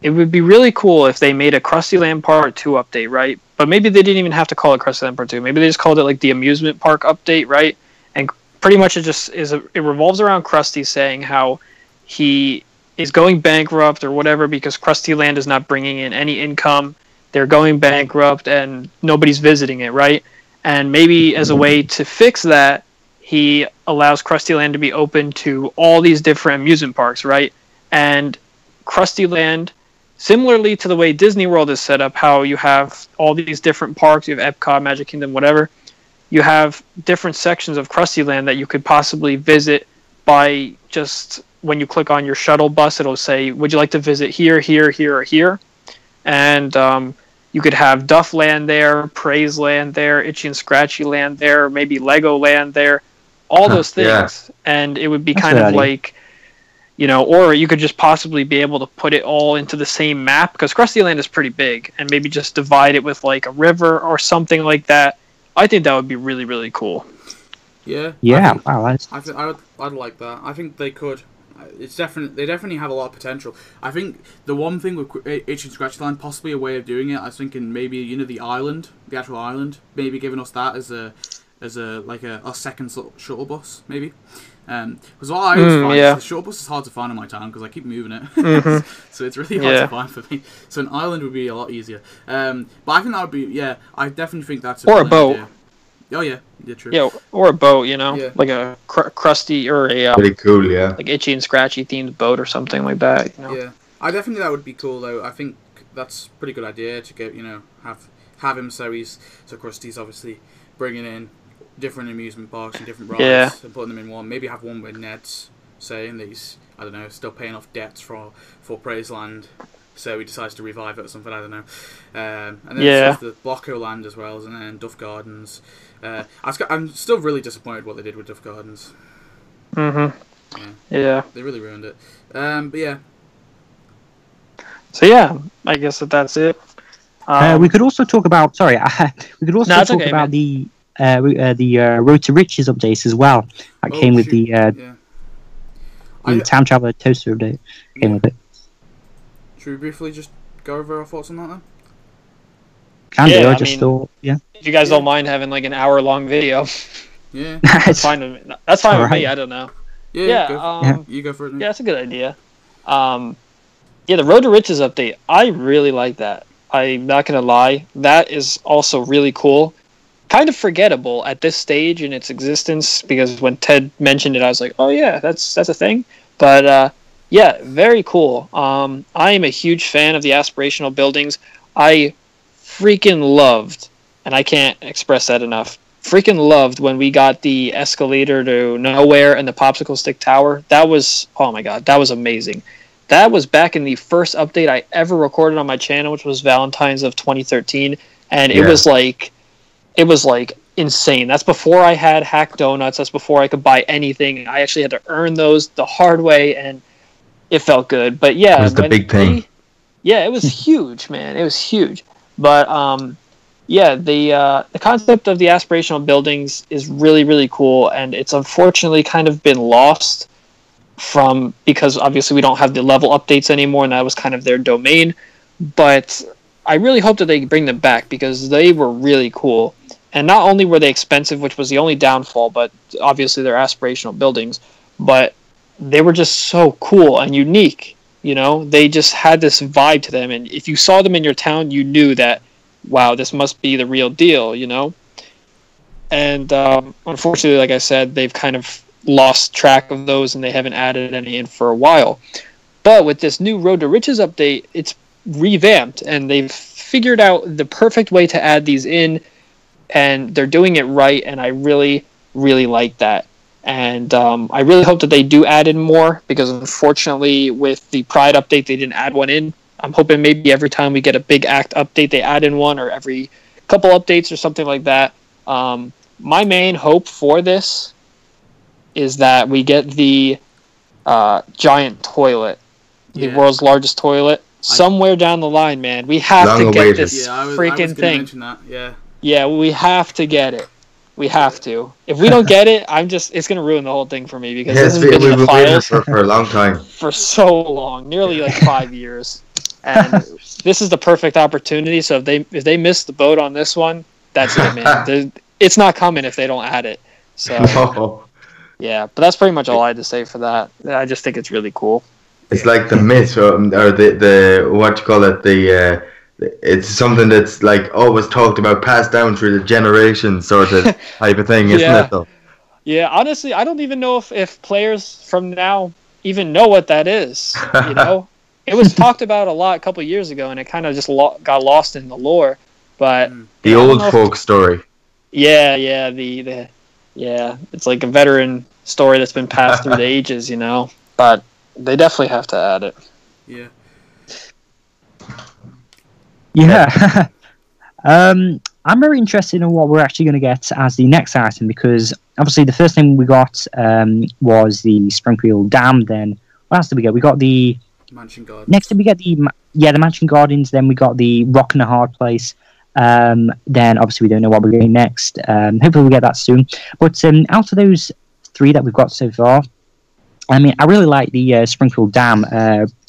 Speaker 1: it would be really cool if they made a Krustyland Part 2 update, right? But maybe they didn't even have to call it Krustyland Part 2. Maybe they just called it like the amusement park update, right? And pretty much it revolves around Krusty saying how he is going bankrupt or whatever because Krustyland is not bringing in any income. They're going bankrupt and nobody's visiting it, right? And maybe as a way to fix that, he allows Krustyland to be open to all these different amusement parks, right? And Krustyland, similarly to the way Disney World is set up, how you have all these different parks, you have Epcot, Magic Kingdom, whatever, you have different sections of Krustyland that you could possibly visit by just, when you click on your shuttle bus, it'll say, would you like to visit here, here, here, or here? And you could have Duffland there, Praiseland there, Itchy and Scratchy Land there, maybe Legoland there. All those things, yeah. And it would be kind of like, or you could just possibly be able to put it all into the same map, because Krustyland is pretty big, and maybe just divide it with like a river or something like that. I think that would be really, really cool.
Speaker 4: Yeah.
Speaker 2: Yeah.
Speaker 4: I'd like that. I think they could. They definitely have a lot of potential. I think the one thing with Itchy and Scratchy Land, possibly a way of doing it, I was thinking maybe the island, the actual island, maybe giving us that as a second shuttle bus, maybe. Because what I always find is the shuttle bus is hard to find in my town because I keep moving it, so it's really hard to find for me. So an island would be a lot easier. But I think that would be I definitely think that's
Speaker 1: a boat.
Speaker 4: Idea. Oh yeah, true.
Speaker 1: Yeah, or a boat, like a Krusty or a
Speaker 3: pretty cool, yeah,
Speaker 1: like Itchy and Scratchy themed boat or something like that.
Speaker 4: Yeah, I definitely that would be cool though. I think that's a pretty good idea to get have him so Krusty's obviously bringing in different amusement parks and different rides and putting them in one. Maybe have one with Ned's saying that he's, I don't know, still paying off debts for Praiseland, so he decides to revive it or something. I don't know. And then
Speaker 1: Yeah.
Speaker 4: there's the Blocko Land as well, and then Duff Gardens. I'm still really disappointed what they did with Duff Gardens.
Speaker 1: Yeah.
Speaker 4: They really ruined it. But yeah.
Speaker 1: So yeah, I guess that's it.
Speaker 2: We could also talk about. Sorry, we could also talk
Speaker 1: okay,
Speaker 2: about
Speaker 1: man.
Speaker 2: the Road to Riches updates as well. That came with the Time Traveler Toaster update. Came with it.
Speaker 4: Should we briefly just go over our thoughts on that then?
Speaker 2: Can do.
Speaker 1: Yeah,
Speaker 2: I
Speaker 1: I
Speaker 2: just
Speaker 1: mean,
Speaker 2: thought, yeah.
Speaker 1: If you guys don't mind having like an hour-long video,
Speaker 4: Yeah.
Speaker 1: that's fine with me. That's fine with me.
Speaker 2: Alright.
Speaker 1: I don't know.
Speaker 4: Yeah.
Speaker 1: Yeah,
Speaker 4: You go for it. Then.
Speaker 1: Yeah, that's a good idea. Yeah, the Road to Riches update, I really like that. I'm not going to lie. That is also really cool. Kind of forgettable at this stage in its existence, because when Ted mentioned it, I was like, oh yeah, that's a thing. But yeah, very cool. I am a huge fan of the aspirational buildings. I freaking loved, and I can't express that enough, freaking loved when we got the escalator to nowhere and the popsicle stick tower. That was, oh my god, that was amazing. That was back in the first update I ever recorded on my channel, which was Valentine's of 2013, and it was like insane. That's before I had hack donuts. That's before I could buy anything. I actually had to earn those the hard way, and it felt good. But yeah,
Speaker 3: it was the big thing.
Speaker 1: Yeah, it was huge, man. It was huge. But yeah, the concept of the aspirational buildings is really, really cool, and it's unfortunately kind of been lost because obviously we don't have the level updates anymore, and that was kind of their domain. But I really hope that they bring them back, because they were really cool. And not only were they expensive, which was the only downfall, but obviously they're aspirational buildings, but they were just so cool and unique. You know, they just had this vibe to them, and if you saw them in your town, you knew that, wow, this must be the real deal, you know? And unfortunately, like I said, they've kind of lost track of those, and they haven't added any in for a while. But with this new Road to Riches update, it's revamped, and they've figured out the perfect way to add these in, and they're doing it right, and I really, really like that. And I really hope that they do add in more, because unfortunately with the Pride update, they didn't add one in. I'm hoping maybe every time we get a big act update, they add in one, or every couple updates or something like that. My main hope for this is that we get the giant toilet, the world's largest toilet, somewhere down the line, man. We have to get this freaking thing.
Speaker 4: Mention that.
Speaker 1: Yeah, we have to get it. We have to. If we don't get it, it's going to ruin the whole thing for me, because this has been in the files
Speaker 3: for a long time.
Speaker 1: For so long, nearly like 5 years. And this is the perfect opportunity, so if they miss the boat on this one, that's it, man. It's not coming if they don't add it. So yeah, but that's pretty much all I had to say for that. I just think it's really cool.
Speaker 3: It's like the myth, or the what you call it, it's something that's like always talked about, passed down through the generations, sort of type of thing, isn't it? Though.
Speaker 1: Yeah, honestly, I don't even know if players from now even know what that is. You know, it was talked about a lot a couple of years ago, and it kind of just got lost in the lore. But
Speaker 3: the old folk story.
Speaker 1: Yeah, it's like a veteran story that's been passed through the ages, you know. But they definitely have to add it.
Speaker 4: Yeah.
Speaker 2: Yeah. I'm very interested in what we're actually going to get as the next item, because obviously the first thing we got was the Springfield Dam. Then what else did we get? We got the
Speaker 4: Mansion Gardens.
Speaker 2: Next we get the Mansion Gardens. Then we got the Rock and a Hard Place. Then obviously we don't know what we're getting next. Hopefully we'll get that soon. But out of those three that we've got so far, I mean, I really like the Springfield Dam.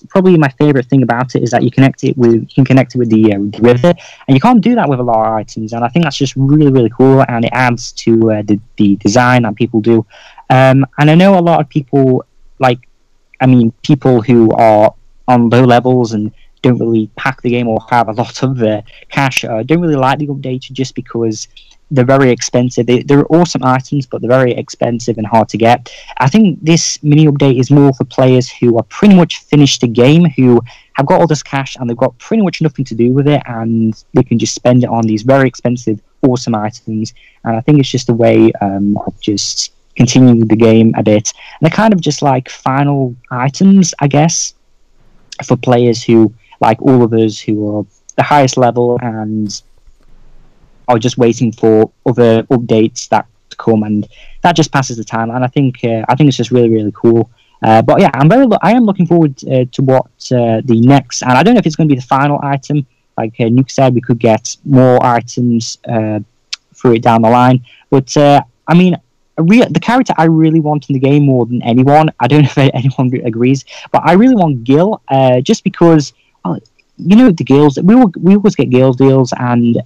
Speaker 2: Probably my favorite thing about it is that you can connect it with the river, and you can't do that with a lot of items. And I think that's just really, really cool, and it adds to the design that people do. And I know a lot of people, people who are on low levels and don't really pack the game or have a lot of cash, don't really like the update, just because they're very expensive. They're awesome items, but they're very expensive and hard to get. I think this mini update is more for players who are pretty much finished the game, who have got all this cash and they've got pretty much nothing to do with it, and they can just spend it on these very expensive, awesome items. And I think it's just a way of just continuing the game a bit. And they're kind of just like final items, I guess, for players who like all of us who are the highest level and are just waiting for other updates that to come, and that just passes the time. And I think it's just really, really cool. But yeah, I am looking forward to what the next, and I don't know if it's going to be the final item. Like Nuke said, we could get more items through it down the line. But I mean, the character I really want in the game more than anyone, I don't know if anyone agrees, but I really want Gil, just because, the Gils, we always get Gil deals, and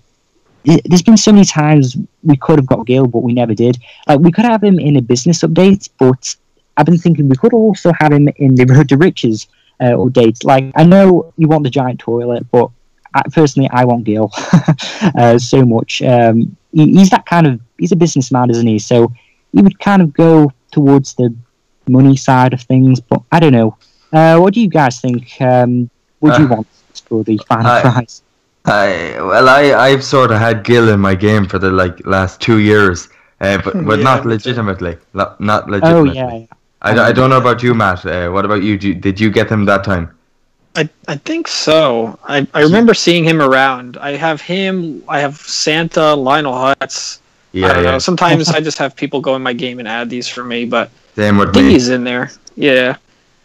Speaker 2: there's been so many times we could have got Gil, but we never did. Like, we could have him in a business update, but I've been thinking we could also have him in the Road to Riches update. Like, I know you want the giant toilet, but personally, I want Gil so much. He's a businessman, isn't he? So he would kind of go towards the money side of things, but I don't know. What do you guys think? Would you want for the final prize?
Speaker 3: I've sort of had Gil in my game for the last 2 years, but not legitimately. Not legitimately.
Speaker 2: Oh yeah.
Speaker 3: I don't know about you, Matt. What about you? Did you get him that time?
Speaker 1: I think so. I remember seeing him around. I have him. I have Santa, Lionel Hutz.
Speaker 3: Yeah,
Speaker 1: I don't know. Sometimes I just have people go in my game and add these for me, but
Speaker 3: same with
Speaker 1: I think
Speaker 3: me.
Speaker 1: he's in there. Yeah.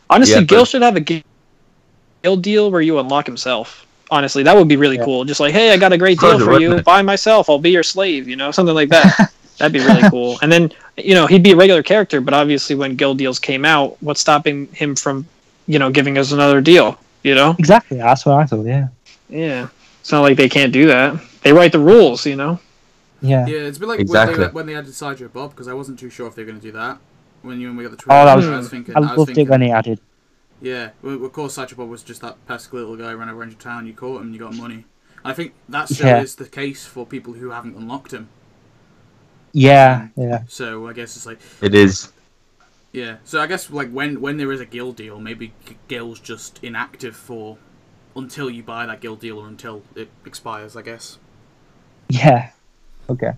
Speaker 1: Honestly, Gil should have a Gil deal where you unlock himself. Honestly, that would be really cool. Just like, hey, I got a great deal for you. Buy myself. I'll be your slave. Something like that. That'd be really cool. And then, he'd be a regular character, but obviously when Gil deals came out, what's stopping him from, giving us another deal?
Speaker 2: Exactly. That's what I thought. Yeah.
Speaker 1: Yeah. It's not like they can't do that. They write the rules.
Speaker 2: Yeah.
Speaker 4: Yeah, it's been like
Speaker 3: exactly.
Speaker 4: when they added Sideshow Bob, because I wasn't too sure if they were going to do that when we got the
Speaker 2: trailer.
Speaker 4: I was thinking.
Speaker 2: I loved it when they added.
Speaker 4: Yeah, of course, Sideshow Bob was just that pesky little guy ran around your town. You caught him, you got money. I think that still is the case for people who haven't unlocked him.
Speaker 2: Yeah, yeah.
Speaker 4: So I guess it's like
Speaker 3: it is.
Speaker 4: Yeah, so I guess when there is a guild deal, maybe Gil's just inactive until you buy that guild deal or until it expires, I guess.
Speaker 2: Yeah. Okay.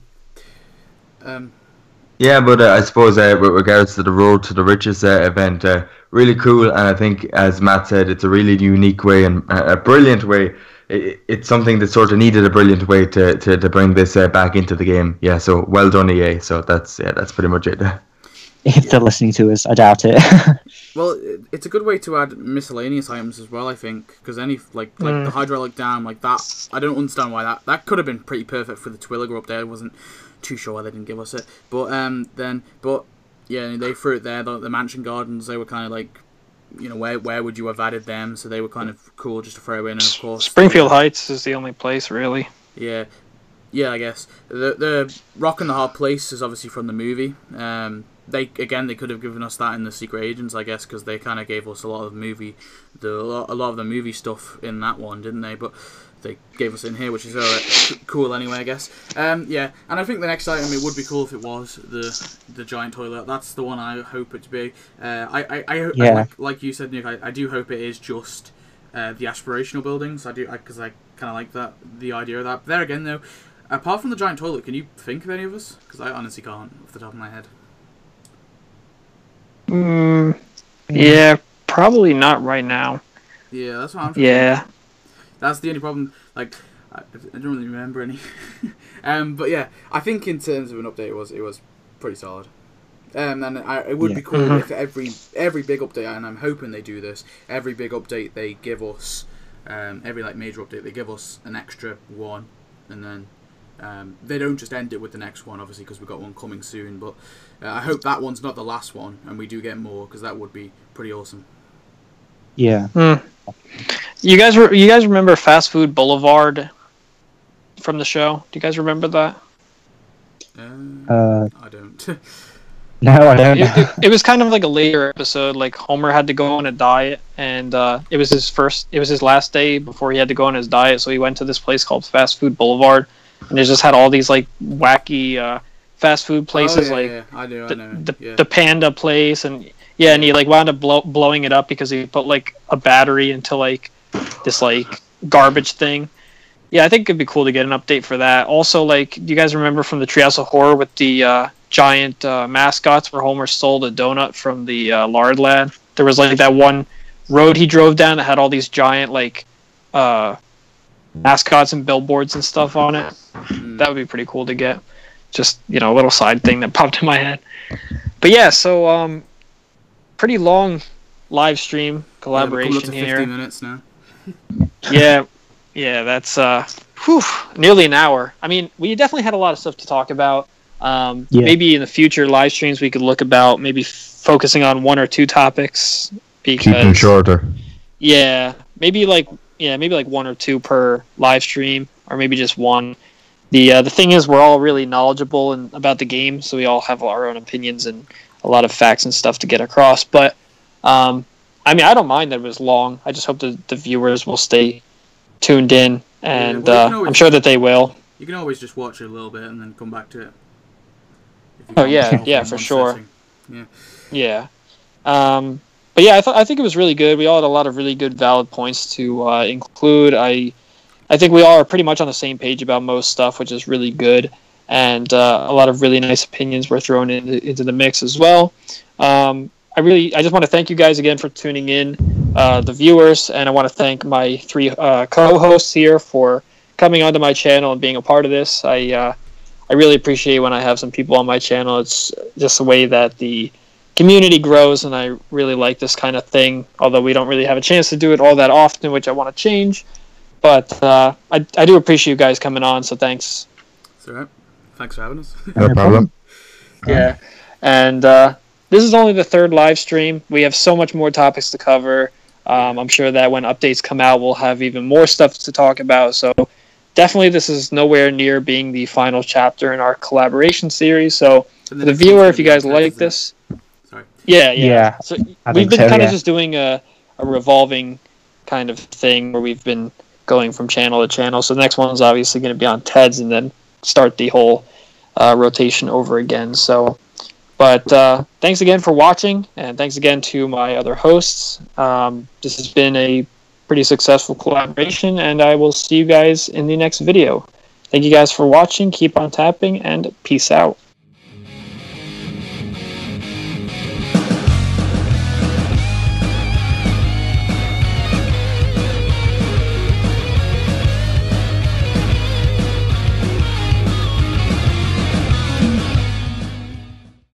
Speaker 3: Yeah, but I suppose with regards to the Road to the Riches event, really cool, and I think, as Matt said, it's a really unique way and a brilliant way. It's something that sort of needed a brilliant way to bring this back into the game. Yeah, so well done, EA. So that's pretty much it.
Speaker 2: If they're listening to us, I doubt it.
Speaker 4: Well, it's a good way to add miscellaneous items as well, I think, because any the hydraulic dam like that, I don't understand why that could have been pretty perfect for the Twilliger up there. I wasn't too sure why they didn't give us it, but yeah, they threw it there. The mansion gardens, they were kind of like, where would you have added them? So they were kind of cool just to throw in. And of course,
Speaker 1: Springfield Heights is the only place really.
Speaker 4: Yeah, I guess the Rock and the Hard Place is obviously from the movie. They could have given us that in the Secret Agents, I guess, because they kind of gave us a lot of a lot of the movie stuff in that one, didn't they? But they gave us in here, which is cool anyway, I guess. Yeah, and I think the next item, it would be cool if it was the giant toilet. That's the one I hope it to be. Like you said, Nick, I do hope it is just the aspirational buildings. I do, because I kind of like the idea of that. But there again, though, apart from the giant toilet, can you think of any of us? Because I honestly can't off the top of my head.
Speaker 1: Yeah, probably not right now.
Speaker 4: Yeah, that's what I'm trying.
Speaker 1: Yeah.
Speaker 4: That's the only problem. Like, I don't really remember any. But yeah, I think in terms of an update, it was pretty solid. And it would be cool if every big update, and I'm hoping they do this, every big update they give us, every major update they give us an extra one, and then they don't just end it with the next one, obviously, because we've got one coming soon. But I hope that one's not the last one, and we do get more, because that would be pretty awesome.
Speaker 2: Yeah.
Speaker 1: You guys remember Fast Food Boulevard from the show? Do you guys remember that?
Speaker 4: I don't.
Speaker 2: No, I don't.
Speaker 1: It was kind of like a later episode. Like Homer had to go on a diet, and it was his last day before he had to go on his diet. So he went to this place called Fast Food Boulevard, and they just had all these wacky fast food places,
Speaker 4: I know.
Speaker 1: The Panda place, and and he wound up blowing it up because he put a battery into this garbage thing. Yeah, I think it'd be cool to get an update for that. Also, do you guys remember from the Treehouse of Horror with the giant mascots where Homer stole the donut from the lard lad? There was that one road he drove down that had all these giant mascots and billboards and stuff on it. That would be pretty cool to get. Just, you know, a little side thing that popped in my head. But yeah, so pretty long live stream collaboration
Speaker 4: here. 50 minutes now.
Speaker 1: yeah, that's nearly an hour. I mean, we definitely had a lot of stuff to talk about. Maybe in the future live streams we could look about maybe focusing on one or two topics, because
Speaker 3: keep them shorter.
Speaker 1: Yeah, maybe like one or two per live stream, or maybe just one. The thing is, we're all really knowledgeable about the game, so we all have our own opinions and a lot of facts and stuff to get across. But I mean, I don't mind that it was long. I just hope the viewers will stay tuned in, and I'm sure that they will.
Speaker 4: You can always just watch it a little bit and then come back to it.
Speaker 1: Oh yeah, for sure.
Speaker 4: Setting.
Speaker 1: Yeah. But yeah, I think it was really good. We all had a lot of really good, valid points to include. I think we all are pretty much on the same page about most stuff, which is really good, and a lot of really nice opinions were thrown into the mix as well. I just want to thank you guys again for tuning in, the viewers, and I want to thank my 3 co-hosts here for coming onto my channel and being a part of this. I really appreciate when I have some people on my channel. It's just the way that the community grows, and I really like this kind of thing, although we don't really have a chance to do it all that often, which I want to change. But I do appreciate you guys coming on, so thanks.
Speaker 4: It's all right. Thanks for having us.
Speaker 3: No problem.
Speaker 1: Yeah. And this is only the 3rd live stream. We have so much more topics to cover. I'm sure that when updates come out, we'll have even more stuff to talk about. So definitely this is nowhere near being the final chapter in our collaboration series. So for the viewer, if you guys like this...
Speaker 4: Sorry.
Speaker 1: Yeah. So we've been kind of just doing a revolving kind of thing where we've been going from channel to channel. So the next one is obviously going to be on Ted's, and then start the whole rotation over again. So, but thanks again for watching, and thanks again to my other hosts. This has been a pretty successful collaboration, and I will see you guys in the next video. Thank you guys for watching. Keep on tapping, and peace out.